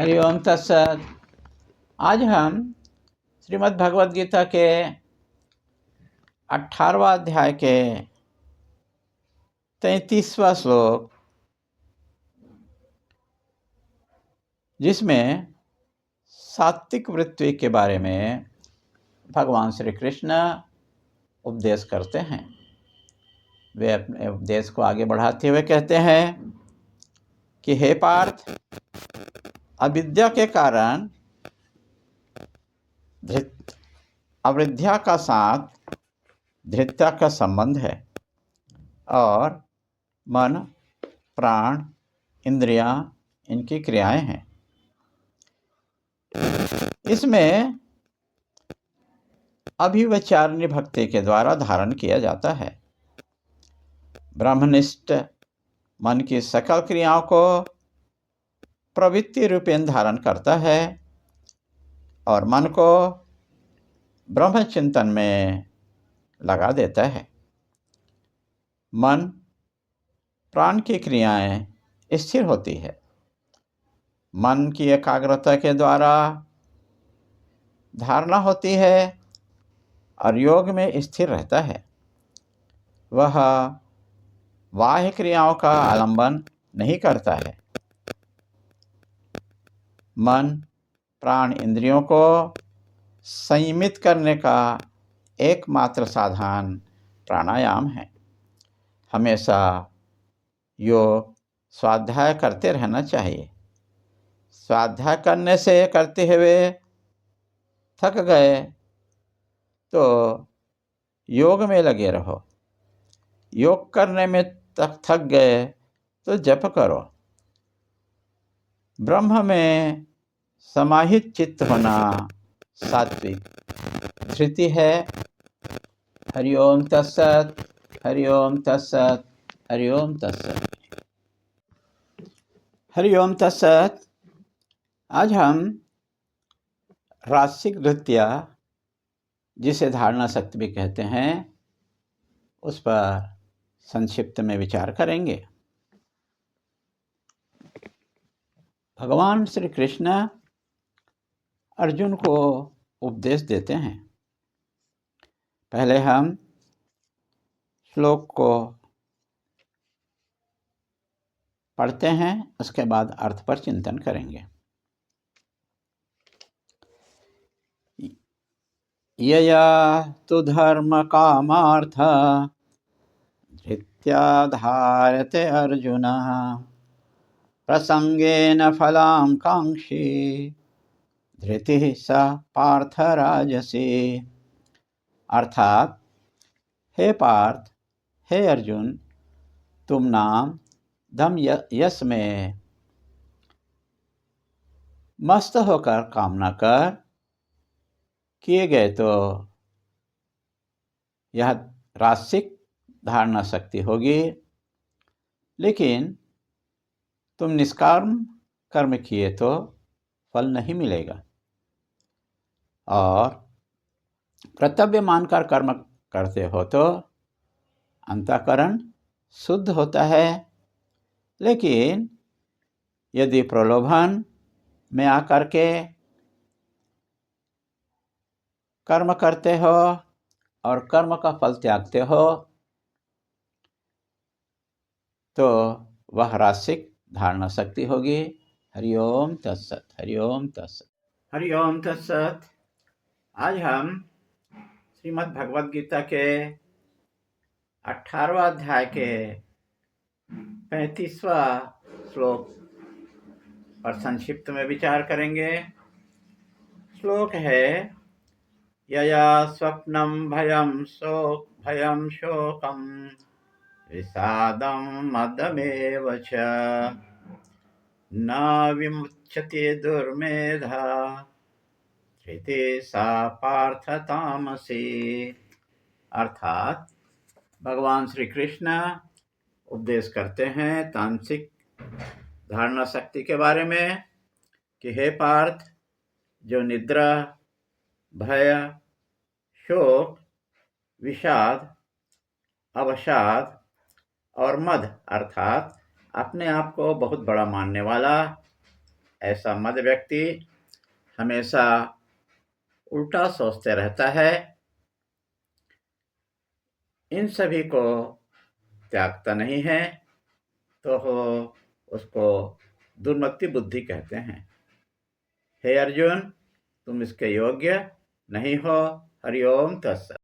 हरि ओम तत्सत। आज हम श्रीमद् भगवद गीता के 18वां अध्याय के 33वां श्लोक, जिसमें सात्विक वृत्ति के बारे में भगवान श्री कृष्ण उपदेश करते हैं। वे अपने उपदेश को आगे बढ़ाते हुए कहते हैं कि हे पार्थ, अविद्या के कारण अविद्या का साथ धृत्या का संबंध है और मन, प्राण, इंद्रियां इनकी क्रियाएं हैं। इसमें अभिविचारिणी भक्ति के द्वारा धारण किया जाता है। ब्रह्मनिष्ठ मन की सकल क्रियाओं को प्रवृत्ति रूपेण धारण करता है और मन को ब्रह्म चिंतन में लगा देता है। मन, प्राण की क्रियाएं स्थिर होती है। मन की एकाग्रता के द्वारा धारणा होती है और योग में स्थिर रहता है। वह बाह्य क्रियाओं का आलंबन नहीं करता है। मन, प्राण, इंद्रियों को संयमित करने का एकमात्र साधन प्राणायाम है। हमेशा योग स्वाध्याय करते रहना चाहिए। स्वाध्याय करते हुए थक गए तो योग में लगे रहो। योग करने में थक गए तो जप करो। ब्रह्म में समाहित चित्त होना सात्विक धृति है। हरि ओम तत्सत, हरि ओम तत्सत, हरि ओम तत्सत। हरि ओम तत्सत। आज हम रासिक धृत्या, जिसे धारणा शक्ति भी कहते हैं, उस पर संक्षिप्त में विचार करेंगे। भगवान श्री कृष्ण अर्जुन को उपदेश देते हैं। पहले हम श्लोक को पढ़ते हैं, उसके बाद अर्थ पर चिंतन करेंगे। यया तु धर्म कामार्थ धृत्या धारते अर्जुन प्रसंगेन फलां कांक्षी धृति स पार्थ राजसी। अर्थात, हे पार्थ, हे अर्जुन, तुम नाम, धम, यश में मस्त होकर कामना कर किए गए तो यह रासिक धारणा शक्ति होगी। लेकिन तुम निष्काम कर्म किए तो फल नहीं मिलेगा। और कर्तव्य मानकर कर्म करते हो तो अंतःकरण शुद्ध होता है। लेकिन यदि प्रलोभन में आकर के कर्म करते हो और कर्म का फल त्यागते हो तो वह रासिक धारणा शक्ति होगी। हरि ओम तत्सत, हरि ओम तत्सत, हरि ओम तत्सत। आज हम श्रीमद् भगवद गीता के 18वां अध्याय के 35वां श्लोक पर संक्षिप्त में विचार करेंगे। श्लोक है, यया स्वप्नं भयं शोकं विषादं मदमेव च न विमुच्यते दुर्मेधा धृति सा पार्थ तामसी। अर्थात, भगवान श्री कृष्ण उपदेश करते हैं तामसिक धारणा शक्ति के बारे में कि हे पार्थ, जो निद्रा, भय, शोक, विषाद, अवसाद और मद अर्थात अपने आप को बहुत बड़ा मानने वाला ऐसा मद व्यक्ति हमेशा उल्टा सोचते रहता है, इन सभी को त्यागता नहीं है, तो उसको दुर्मति बुद्धि कहते हैं। हे अर्जुन, तुम इसके योग्य नहीं हो। हरि ओम तत्सत।